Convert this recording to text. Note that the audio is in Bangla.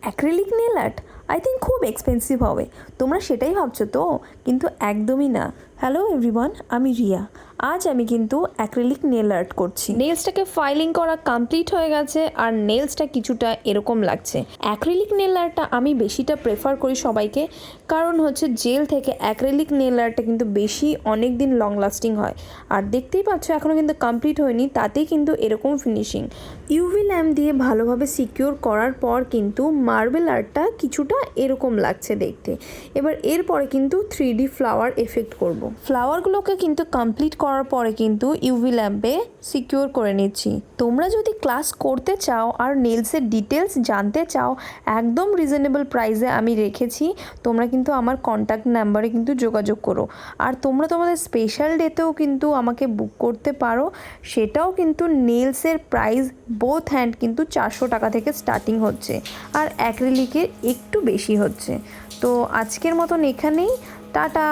Acrylic nail art I think খুব এক্সপেন্সিভ হবে, তোমরা সেটাই ভাবছো তো, কিন্তু একদমই না। হ্যালো এভরিওয়ান, আমি রিয়া। আজ আমি কিন্তু অ্যাক্রিলিক নেল আর্ট করছি। নেলসটাকে ফাইলিং করা কমপ্লিট হয়ে গেছে আর নেলসটা কিছুটা এরকম লাগছে। অ্যাক্রিলিক নেল আর্টটা আমি বেশিটা প্রেফার করি সবাইকে, কারণ হচ্ছে জেল থেকে অ্যাক্রিলিক নেল আর্টটা কিন্তু বেশি অনেক দিন লং লাস্টিং হয়। আর দেখতেই পাচ্ছ এখনও কিন্তু কমপ্লিট হয়নি, তাতেই কিন্তু এরকম ফিনিশিং। ইউভি ল্যাম্প দিয়ে ভালোভাবে সিকিউর করার পর কিন্তু মার্বেল আর্টটা কিছুটা এরকম লাগছে দেখতে। এবার এরপরে কিন্তু 3D ফ্লাওয়ার এফেক্ট করব। ফ্লাওয়ারগুলোকে কিন্তু কমপ্লিট করার পরে কিন্তু ইউভি ল্যাম্পে সিকিউর করে নিচ্ছি। তোমরা যদি ক্লাস করতে চাও আর নেলসের ডিটেলস জানতে চাও, একদম রিজনেবল প্রাইসে আমি রেখেছি, তোমরা কিন্তু আমার কন্ট্যাক্ট নাম্বারে কিন্তু যোগাযোগ করো। আর তোমরা তোমাদের স্পেশাল ডেতেও কিন্তু আমাকে বুক করতে পারো, সেটাও কিন্তু নেলসের প্রাইস বোথ হ্যান্ড কিন্তু 400 টাকা থেকে স্টার্টিং হচ্ছে, আর অ্যাক্রিলিকের একটু বেশি হচ্ছে। তো আজকের মতন এখানেই, টাটা।